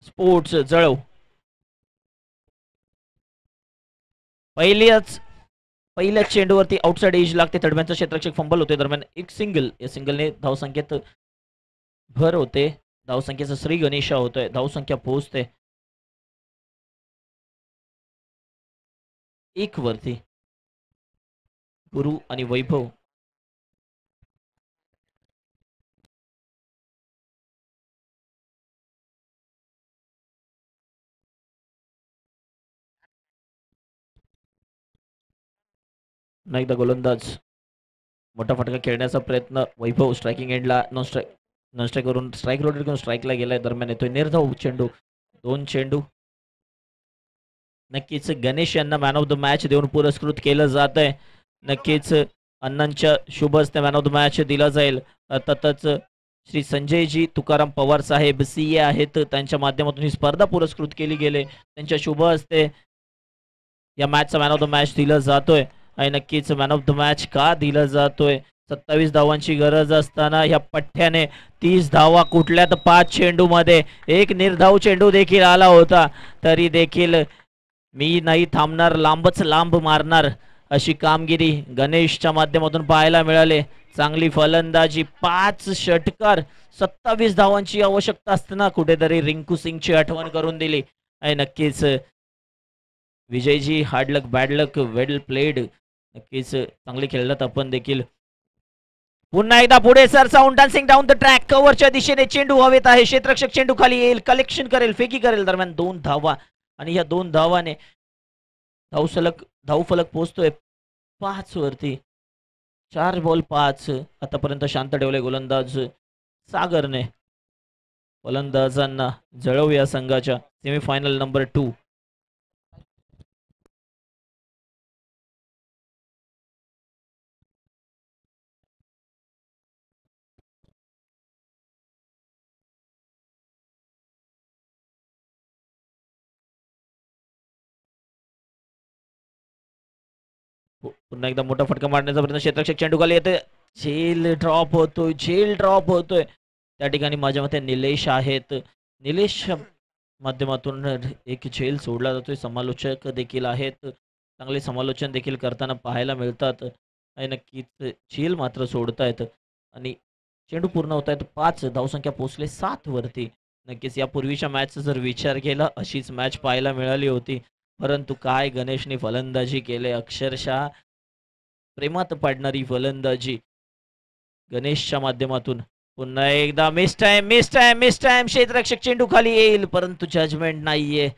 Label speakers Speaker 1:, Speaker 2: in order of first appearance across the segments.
Speaker 1: Sports जळव. पहिल्याच चेंडूवरती outside age लागते. तडम्यांचा क्षेत्ररक्षक fumble होते. दरम्यान एक सिंगल, या सिंगलने धावसंख्येत भर होते. धावसंख्येचा श्री गणेशा होतोय. धावसंख्या पोहोचते 1 वरती. गुरु आणि वैभव नाही. एकदा गोलंदाज मोठा फटका खेळण्याचा प्रयत्न. वैभव स्ट्रायकिंग एंडला नॉन स्ट्राईक करून स्ट्राईक रोटेट करून स्ट्राईकला गेलाय. दरम्यान येतोय निर्धाव चेंडू. 2 चेंडू. नक्कीच गणेश यांना मॅन ऑफ द मॅच देऊन पुरस्कृत केलं जात आहे. नक्कीच अण्णांच्या शुभ हस्ते मॅन ऑफ द मॅच दिला जाईल. अर्थातच श्री संजयजी तुकाराम पवार साहेब CA आहेत, त्यांच्या माध्यमातून ही स्पर्धा पुरस्कृत केली गेले. त्यांच्या शुभ हस्ते या मॅचचा मॅन ऑफ द मॅच दिला जातोय. आणि नक्कीच मॅन ऑफ द मॅच का दिला जातोय? 27 धावांची गरज असताना ह्या पठ्ठ्याने 30 धावा कुठल्या तर 5 चेंडू मध्ये एक निर्धाव चेंडू देखील आला होता. तरी देखील मी नाही थांबणार, लांबच लांब मारणार अशी कामगिरी गणेशच्या माध्यमातून पाहायला मिळाले. चांगली फलंदाजी, 5 षटकार, 27 धावांची आवश्यकता असताना कुठेतरी रिंकू सिंगची आठवण करून दिली. आणि नक्कीच विजयजी hard luck bad luck well played. नक्कीच चांगले खेळलात आपण देखील. पुन्हा एकदा पुढे sir sound dancing down the track. कव्हरच्या दिशेने चेंडू हवेत आहे. क्षेत्ररक्षक चेंडू खाली येईल, कलेक्शन करेल, फेकी करेल. दरम्यान 2 धावा आणि या 2 धावाने धावफलक पोहोचतोय 5 वरती. 4 बॉल 5 आतापर्यंत शांत ठेवले गोलंदाज सागरने. फलंदाजांना जळव या संघाच्या सेमीफायनल नंबर 2. पुन्हा एकदा मोठा फटका मारण्याचा प्रयत्न. क्षेत्ररक्षक चेंडू खाली येते. झेल ड्रॉप होतोय. त्या ठिकाणी माझ्या मते निलेश आहेत. निलेश माध्यमातून एक झेल सोडला जातोय. समालोचक देखील आहेत, चांगले समालोचन देखील करताना पाहायला मिळतात. आणि नक्कीच झेल मात्र सोडतायत आणि चेंडू पूर्ण होत आहेत. 5 धावसंख्या पोहोचले 7 वरती. नक्कीच यापूर्वीच्या मॅचचा जर विचार केला अशीच मॅच पाहायला मिळाली होती. परंतु काय गणेशने फलंदाजी केले, अक्षरशः प्रेमात पाडणारी फलंदाजी गणेशच्या माध्यमातून. पुन्हा एकदा मिस टाइम. क्षेत्ररक्षक चेंडू खाली येईल परंतु जजमेंट नाहीये.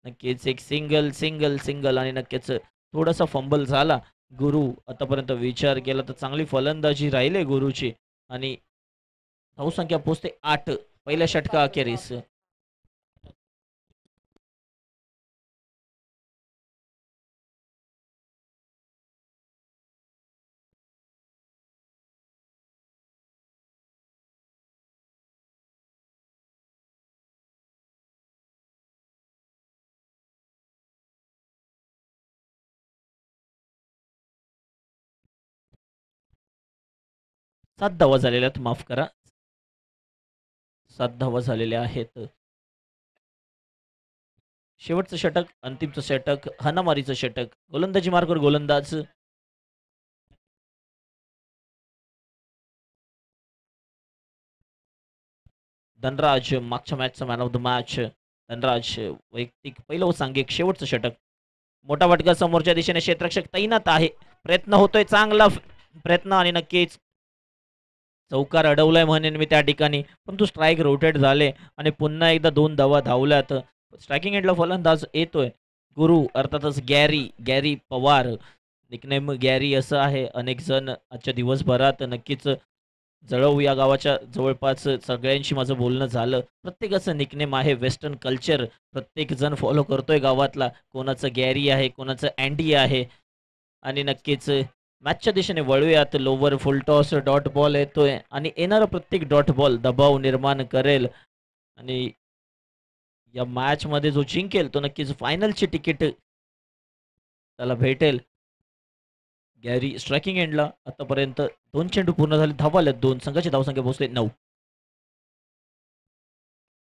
Speaker 1: नक्कीच एक सिंगल आणि नक्कीच थोडासा फंबल झाला. गुरु आतापर्यंत विचार केला तर चांगली फलंदाजी राहिली गुरुची आणि धावसंख्या पोहोचते 8 पहिल्या षटका अखेरीस. 7 धावा झालेल्या आहेत, माफ करा, 7 धावा झालेल्या आहेत. शेवटचं षटक, अंतिमचं षटक, हाणामारीचं षटक. गोलंदाजी मार्कवर गोलंदाज धनराज, मागच्या मॅचचा man of the match Dhanraj. वैयक्तिक पहिलं व सांघिक शेवटचं षटक. मोठा फटका समोरच्या दिशेने. क्षेत्ररक्षक तैनात आहे. प्रयत्न होतोय, चांगला प्रयत्न आणि नक्कीच चौकार अडवलाय म्हणेन मी त्या ठिकाणी. पण तो स्ट्राईक रोटेट झाले आणि पुन्हा एकदा 2 धावा धावल्यात. स्ट्रायकिंग एंडला फलंदाज येतोय गुरु, अर्थातच गॅरी पवार. निकनेम गॅरी असं आहे. अनेक जण आजच्या दिवसभरात नक्कीच जळव या गावाच्या जवळपास सगळ्यांशी माझं बोलणं झालं. प्रत्येकाचं निकनेम आहे. वेस्टर्न कल्चर प्रत्येक जण फॉलो करतोय गावातला. कोणाचं गॅरी आहे, कोणाचं अँडी आहे. आणि नक्कीच मॅचच्या दिशेने वळूयात. लोवर फुल टॉस डॉट बॉल येतोय आणि येणारा प्रत्येक डॉट बॉल दबाव निर्माण करेल आणि या मॅच मध्ये जो जिंकेल तो नक्कीच फायनलची तिकीट त्याला भेटेल. गॅरी स्ट्रायकिंग एंडला. आतापर्यंत 2 चेंडू पूर्ण झाले. धावा आल्यात 2. संघाची धावसंख्या पोहोचले 9.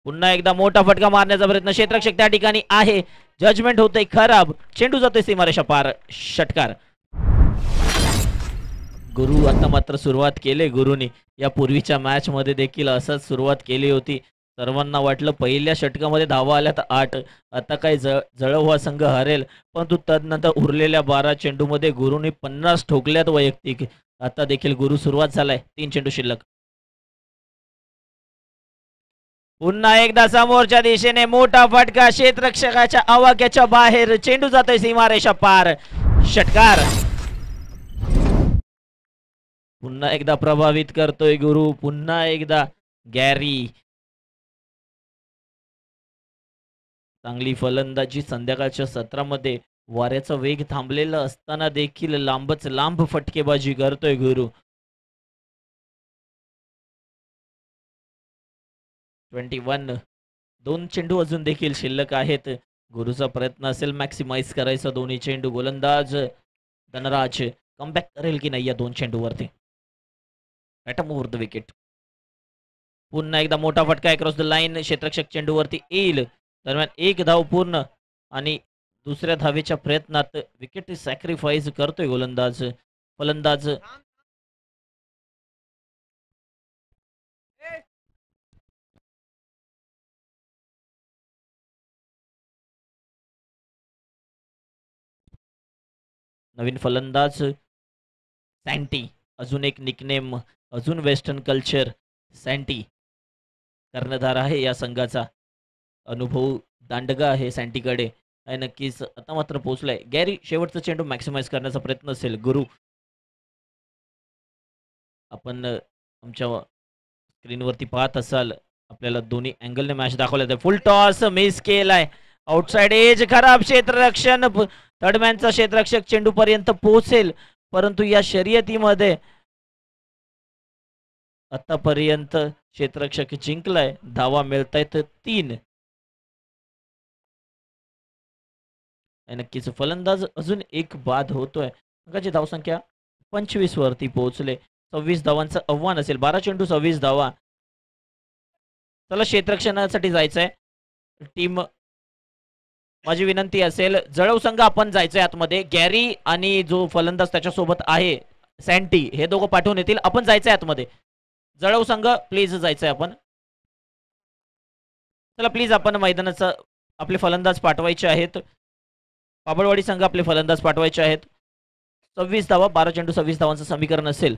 Speaker 1: पुन्हा एकदा मोठा फटका मारण्याचा प्रयत्न क्षेत्ररक्षक त्या ठिकाणी आहे. जजमेंट होतंय खराब. चेंडू जातोय सीमारेषा पार. षटकार. गुरु आता मात्र सुरुवात केली. गुरुनी या पूर्वीच्या मॅच मध्ये देखील असंच सुरुवात केली होती. सर्वांना वाटलं पहिल्या षटकामध्ये धावा आल्या तर 8. आता काय जळव संघ हरेल, परंतु तदनंतर उरलेल्या 12 चेंडूमध्ये गुरुनी 50 ठोकल्यात वैयक्तिक. आता देखील गुरु सुरुवात झालाय. 3 चेंडू शिल्लक. पुन्हा एकदा समोरच्या दिशेने मोठा फटका क्षेत्ररक्षकाच्या आवाक्याच्या बाहेर. चेंडू जातोय सीमारेषा पार. षटकार. पुन्हा एकदा प्रभावित करतोय गुरु. पुन्हा एकदा गॅरी. चांगली फलंदाजी संध्याकाळच्या सत्रामध्ये. वाऱ्याचा वेग थांबलेला असताना देखील लांबच लांब फटकेबाजी करतोय गुरु. 21. 2 चेंडू अजून देखील शिल्लक आहेत. गुरुचा प्रयत्न असेल मॅक्सिमाइज करायचा दोन्ही चेंडू. गोलंदाज धनराज कमबॅक करेल की नाही या 2 चेंडूवरती. Bottom over the wicket. पुन्हा एकदा मोठा फटका अक्रॉस द लाईन. क्षेत्ररक्षक चेंडूवरती येईल. दरम्यान 1 धाव पूर्ण आणि दुसऱ्या धावेच्या प्रयत्नात विकेट सॅक्रिफाईस करतोय गोलंदाज. फलंदाज नवीन फलंदाज सँटी. अजून एक निकनेम, अजून वेस्टर्न कल्चर. सँटी कर्णधार आहे या संघाचा. अनुभव दांडगा आहे सँटीकडे. आहे नक्कीच. आता मात्र पोहोचलाय. गॅरी शेवटचा चेंडू मॅक्सिमाइज करण्याचा प्रयत्न असेल. गुरु आपण आमच्या स्क्रीनवरती पाहत असाल. आपल्याला दोन्ही अँगलने मॅच दाखवला. फुल टॉस मिस केलाय. Outside edge. खराब क्षेत्ररक्षण. थर्डमॅनचा क्षेत्ररक्षक चेंडू पर्यंत पोहोचेल, परंतु या शर्यतीमध्ये आतापर्यंत क्षेत्ररक्षक जिंकलाय. धावा मिळतायत 3. नक्कीच फलंदाज अजून एक बाद होतोय. संघाची धावसंख्या 25 वरती पोहोचले. 26 धावांचं आव्हान असेल. 12 चेंडू 26 धावा. चला क्षेत्ररक्षणासाठी जायचंय. टीम माझी विनंती असेल, जळव संघ आपण जायचंय आतमध्ये. गॅरी आणि जो फलंदाज त्याच्यासोबत आहे सँटी, हे दोघं पाठवून येतील. आपण जायचंय आतमध्ये. जळव संघ प्लीज जायचंय आपण. चला प्लीज आपण मैदानाचा आपले फलंदाज पाठवायचे आहेत. पाबळवाडी संघ आपले फलंदाज पाठवायचे आहेत. 26 धावा. 12 चेंडू 26 धावांचं समीकरण असेल.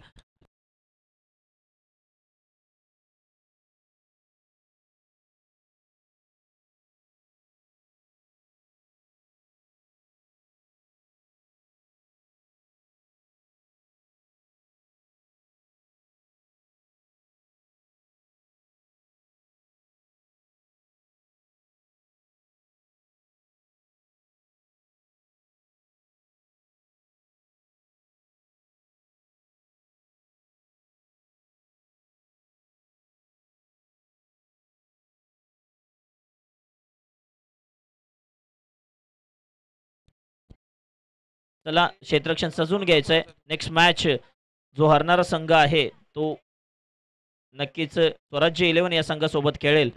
Speaker 1: चला क्षेत्ररक्षण सजून घ्यायचंय. नेक्स्ट मॅच जो हरणारा संघ आहे तो नक्कीच स्वराज्य 11 या संघासोबत खेळेल.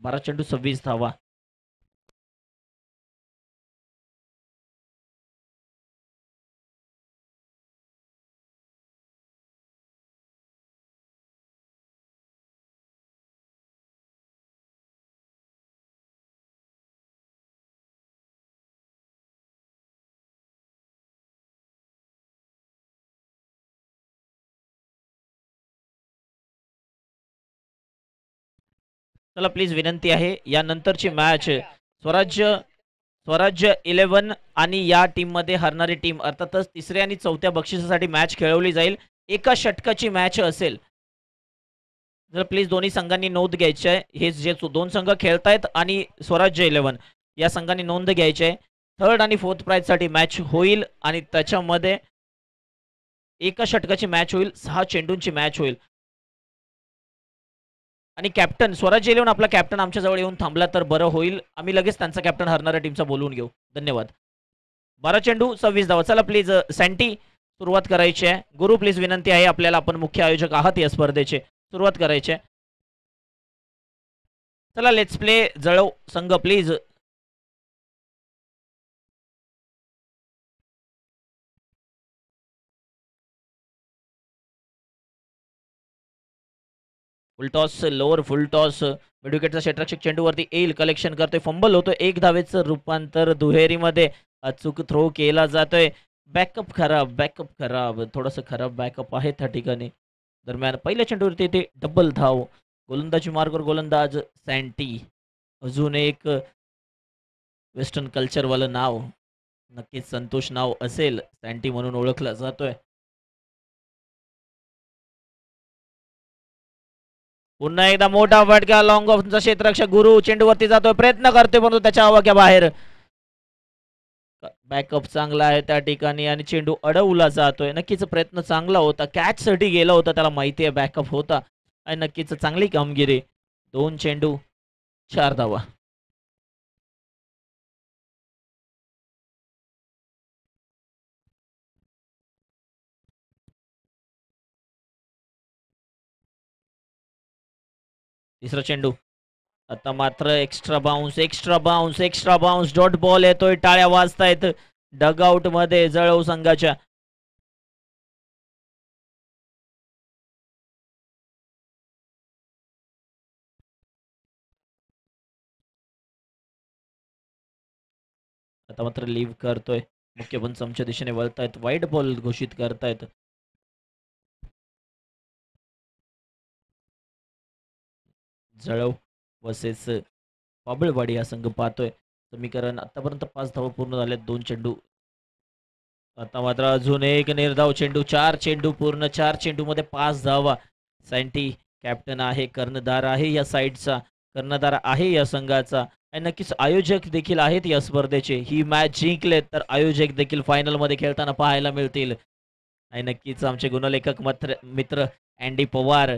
Speaker 1: बारा चेंडू 26 धावा. चला प्लीज विनंती आहे, यानंतरची मॅच स्वराज्य 11 आणि या टीम मध्ये हरणारी टीम अर्थातच तिसऱ्या आणि चौथ्या बक्षिसासाठी मॅच खेळवली जाईल. एका षटकाची मॅच असेल. जर प्लीज दोन्ही संघांनी नोंद घ्यायची आहे. हे जे दोन संघ खेळतायत आणि स्वराज्य 11 या संघांनी नोंद घ्यायची आहे. थर्ड आणि फोर्थ प्राइजसाठी मॅच होईल आणि त्याच्यामध्ये एका षटकाची मॅच होईल, 6 चेंडूंची मॅच होईल. आणि कॅप्टन स्वराज्य 11 आपला कॅप्टन आमच्याजवळ येऊन थांबला तर बरं होईल. आम्ही लगेच त्यांचा कॅप्टन हरणाऱ्या टीमचा बोलवून घेऊ. धन्यवाद. 12 चेंडू 26 धावा. चला प्लीज सँटी सुरुवात करायची आहे. गुरु प्लीज विनंती आहे आपल्याला, आपण मुख्य आयोजक आहात या स्पर्धेचे, सुरुवात करायची आहे. चला लेट्स प्ले. जळव संघ प्लीज. फुलटॉस लोअर फुलटॉस मिडविकेटचा क्षेत्ररक्षक चेंडूवरती येईल, कलेक्शन करतोय, फंबल होतोय, एक धावेचं रूपांतर दुहेरीमध्ये अचूक थ्रो केला जातोय. बॅकअप खराब थोडंसं खराब बॅकअप आहे त्या ठिकाणी. दरम्यान पहिल्या चेंडूवरती ते डबल धाव. गोलंदाजी मार्गवर गोलंदाज सँटी. अजून एक वेस्टर्न कल्चरवालं नाव, नक्कीच संतोष नाव असेल, सँटी म्हणून ओळखला जातोय. पुन्हा एकदा मोठा फटका लॉंग ऑफचा क्षेत्ररक्षक गुरु चेंडूवरती जातोय, प्रयत्न करतोय परंतु त्याच्या आवाक्या बाहेर. बॅकअप चांगला आहे त्या ठिकाणी आणि चेंडू अडवला जातोय. नक्कीच प्रयत्न चांगला होता, कॅच साठी गेला होता, त्याला माहिती आहे बॅकअप होता आणि नक्कीच चांगली कामगिरी. 2 चेंडू 4 धावा. तिसरा चेंडू आता मात्र एक्स्ट्रा बाउन्स डॉट बॉल येतोय, टाळ्या वाजतायत डगआउट मध्ये जळव संघाच्या. आता मात्र लीव्ह करतोय, मुख्य पंच आमच्या दिशेने वळतायत, वाईट बॉल घोषित करतायत. जळव वसेस बाबळवाडी हा संघ पाहतोय. समीकरण आतापर्यंत 5 धावा पूर्ण झाल्यात, 2 चेंडू. आता मात्र अजून एक निर्धाव चेंडू, 4 चेंडू पूर्ण, 4 चेंडू मध्ये 5 धावा. सँटी कॅप्टन आहे, कर्णधार आहे या साईडचा, कर्णधार आहे या संघाचा आणि नक्कीच आयोजक देखील आहेत या स्पर्धेचे. ही मॅच जिंकले तर आयोजक देखील फायनल मध्ये खेळताना पाहायला मिळतील. आणि नक्कीच आमचे गुणलेखक मित्र अँडी पवार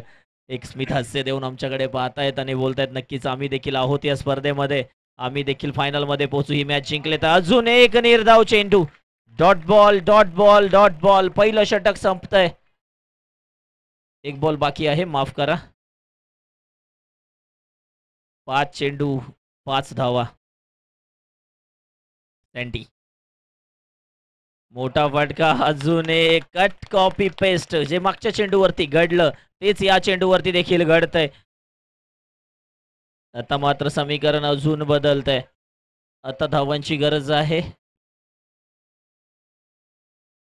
Speaker 1: एक स्मित हास्य देऊन आमच्याकडे पाहतायत आणि बोलतायत नक्कीच आम्ही देखील आहोत या स्पर्धेमध्ये, आम्ही देखील फायनल मध्ये पोहोचू. ही मॅच जिंकले तर अजून एक निर्धाव चेंडू, डॉट बॉल पहिलं षटक संपतंय. एक बॉल बाकी आहे, माफ करा. 5 चेंडू 5 धावा. सँटी मोठा फटका, अजून एक कट कॉपी पेस्ट. जे मागच्या चेंडूवरती घडलं तेच या चेंडूवरती देखील घडतंय. आता मात्र समीकरण अजून बदलतंय. आता धावांची गरज आहे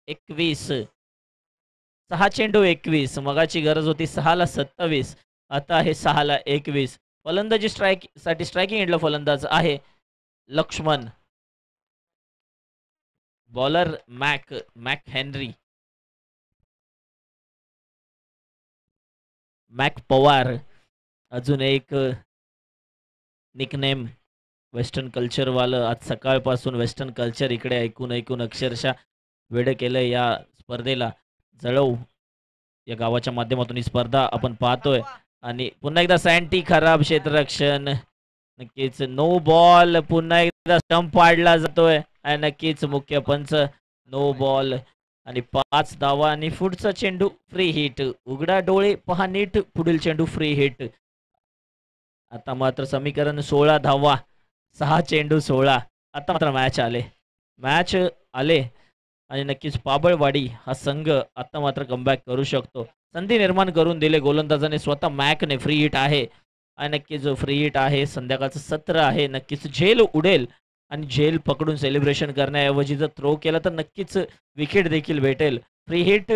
Speaker 1: 21. 6 चेंडू 21. मगाची गरज होती 6 ला 27, आता आहे 6 ला 21. फलंदाजी साठी स्ट्रायकिंग एंडला फलंदाज आहे Laxman. Bowler Mac Henry, Mac Pawar. अजून एक निकनेम वेस्टर्न कल्चरवालं. आज सकाळपासून वेस्टर्न कल्चर इकडे ऐकून अक्षरशः वेळ केलं या स्पर्धेला. जळव या गावाच्या माध्यमातून ही स्पर्धा आपण पाहतोय आणि पुन्हा एकदा सँटी खराब क्षेत्ररक्षण. नक्कीच नो बॉल, पुन्हा एकदा स्टंप पाडला जातोय आणि नक्कीच मुख्य पंच नो बॉल आणि 5 धावा आणि पुढचा चेंडू फ्री हिट. उघडा डोळे पहा नीट, पुढील चेंडू फ्री हिट. आता मात्र समीकरण 16 धावा, 6 चेंडू 16. आता मात्र मॅच आले आणि नक्कीच पाबळवाडी हा संघ आता मात्र कमबॅक करू शकतो. संधी निर्माण करून दिले गोलंदाजाने स्वतः मॅकने. फ्री हिट आहे आणि नक्कीच फ्री हिट आहे. संध्याकाळचं सत्र आहे, नक्कीच झेल उडेल आणि झेल पकडून सेलिब्रेशन करण्याऐवजी जर थ्रो केला तर नक्कीच विकेट देखील भेटेल. फ्री हिट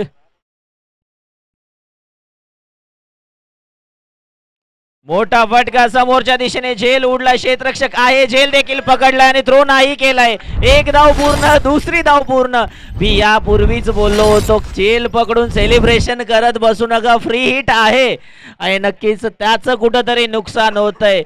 Speaker 1: मोठा फटका समोरच्या दिशेने, झेल उडला, क्षेत्ररक्षक आहे, झेल देखील पकडलाय आणि थ्रो नाही केलाय. एक धाव पूर्ण, दुसरी धाव पूर्ण. मी यापूर्वीच बोललो होतो, झेल पकडून सेलिब्रेशन करत बसू नका, फ्री हिट आहे. आणि नक्कीच त्याचं कुठंतरी नुकसान होतंय.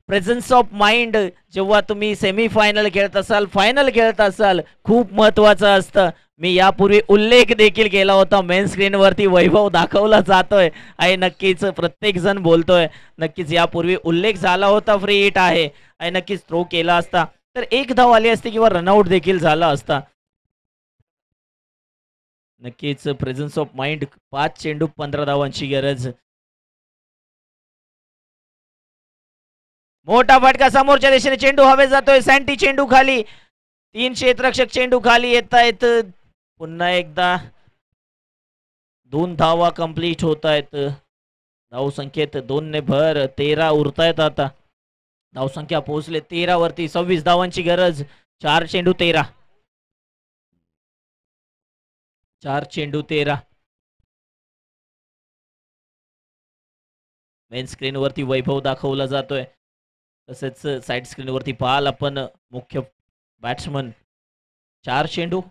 Speaker 1: प्रेझन्स ऑफ माइंड जेव्हा तुम्ही सेमीफायनल खेळत असाल, फायनल खेळत असाल, खूप महत्वाचं असतं. मी यापूर्वी उल्लेख देखील केला होता, मेन स्क्रीनवरती वैभव दाखवला जातोय आणि नक्कीच प्रत्येक जण बोलतोय. नक्कीच यापूर्वी उल्लेख झाला होता, फ्री हिट आहे आणि नक्कीच थ्रो केला असता तर एक धाव आली असती किंवा रनआउट देखील झाला असता. नक्कीच प्रेझन्स ऑफ माइंड, 5 चेंडू 15 धावांची गरज. मोठा फटका समोरच्या दिशेने, चेंडू हवे जातोय, सँटी चेंडू खाली, 3 क्षेत्ररक्षक चेंडू खाली येत आहेत. पुन्हा एकदा 2 धावा कंप्लीट होत आहेत. धावसंख्येत 2 ने भर, 13 उरतायत. आता धावसंख्या पोहोचले 13 वरती. 26 धावांची गरज. 4 चेंडू 13, 4 चेंडू 13. मेन स्क्रीनवरती वैभव दाखवला जातोय, तसेच साईड स्क्रीनवरती पाहाल आपण मुख्य बॅट्समन. 4 चेंडू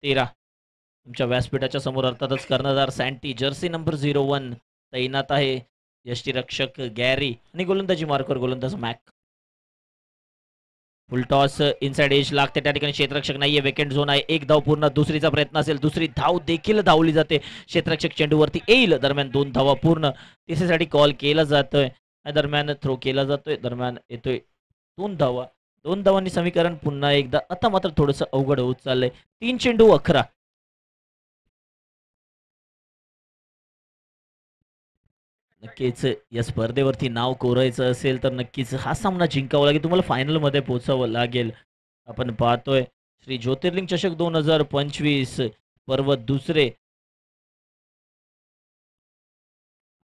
Speaker 1: 13. तुमच्या व्यासपीठाच्या समोर अर्थातच कर्णधार सँटी, जर्सी नंबर 01 तैनात आहे. यष्टीरक्षक गॅरी आणि गोलंदाजी मार्कर गोलंदाज Mac. Full toss inside edge लागते, त्या ठिकाणी क्षेत्ररक्षक नाहीये, वेकेंट झोन आहे. एक धाव पूर्ण, दुसरीचा प्रयत्न असेल, दुसरी धाव देखील धावली जाते. क्षेत्ररक्षक चेंडूवरती येईल, दरम्यान 2 धावा पूर्ण. तिसरीसाठी कॉल केला जातोय, दरम्यान थ्रो केला जातोय, दरम्यान येतोय 2 धावा. 2 धावांनी समीकरण पुन्हा एकदा आता मात्र थोडंसं अवघड होत चाललंय. 3 चेंडू 11. नक्कीच या स्पर्धेवरती नाव कोरायचं असेल तर नक्कीच हा सामना जिंकावा लागेल, तुम्हाला फायनलमध्ये पोहोचावं लागेल. आपण पाहतोय श्री ज्योतिर्लिंग चषक 2025 पर्व दुसरे.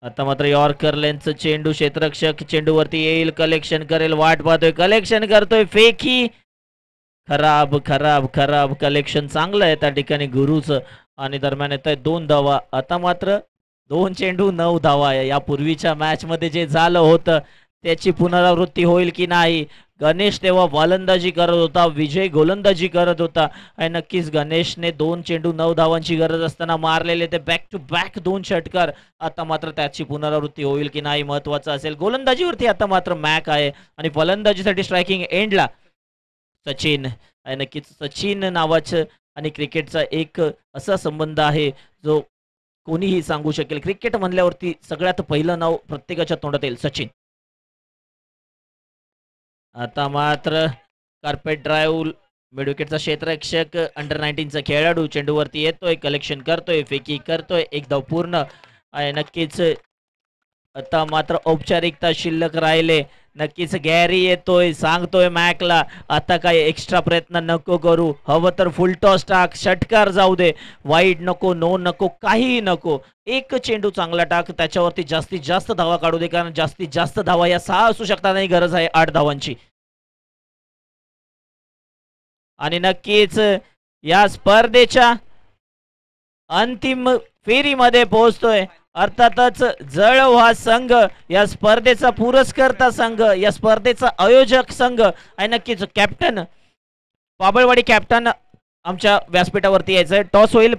Speaker 1: आता मात्र यॉर्कर लेनचं चेंडू, क्षेत्ररक्षक चेंडूवरती येईल, कलेक्शन करेल, वाट पाहतोय, कलेक्शन करतोय, फेकी खराब खराब खराब. कलेक्शन चांगलं आहे त्या ठिकाणी गुरुचं आणि दरम्यान येत आहे 2 धावा. आता मात्र 2 चेंडू 9 धावा. यापूर्वीच्या मॅच मध्ये जे झालं होतं त्याची पुनरावृत्ती होईल की नाही. गणेश तेव्हा गोलंदाजी करत होता, विजय गोलंदाजी करत होता आणि नक्कीच गणेशने 2 चेंडू 9 धावांची गरज असताना मारलेले ते बॅक टू बॅक 2 षटकार. आता मात्र त्याची पुनरावृत्ती होईल की नाही महत्वाचं असेल. गोलंदाजीवरती आता मात्र मॅक आहे आणि फलंदाजीसाठी स्ट्रायकिंग एंडला सचिन आहे. नक्कीच सचिन नावाचं आणि क्रिकेटचा एक असा संबंध आहे जो कोणीही सांगू शकेल. क्रिकेट म्हणल्यावरती सगळ्यात पहिलं नाव प्रत्येकाच्या तोंडात येईल, सचिन. आता मात्र कार्पेट ड्राईव्ह, मिड विकेटचा क्षेत्ररक्षक अंडर 19चा खेळाडू चेंडूवरती येतोय, कलेक्शन करतोय, फेकी करतोय, 1 धाव पूर्ण आहे. नक्कीच आता मात्र औपचारिकता शिल्लक राहिले. नक्कीच गॅरी येतोय, सांगतोय मॅकला आता काय एक्स्ट्रा प्रयत्न नको करू, हवं तर फुल टॉस टाक, षटकार जाऊ दे, वाईट नको, नो नको, काहीही नको, एक चेंडू चांगला टाक, त्याच्यावरती जास्तीत जास्त धावा काढू दे, कारण जास्तीत जास्त धावा या 6 असू शकतात, नाही गरज आहे 8 धावांची. आणि नक्कीच या स्पर्धेच्या अंतिम फेरीमध्ये पोहोचतोय. अर्थातच जळोहा संघ या स्पर्धेचा पुरस्कर्ता संघ, या स्पर्धेचा आयोजक संघ आणि नक्कीच कॅप्टन पाबळवाडी कॅप्टन आमच्या व्यासपीठावरती यायचंय. टॉस होईल.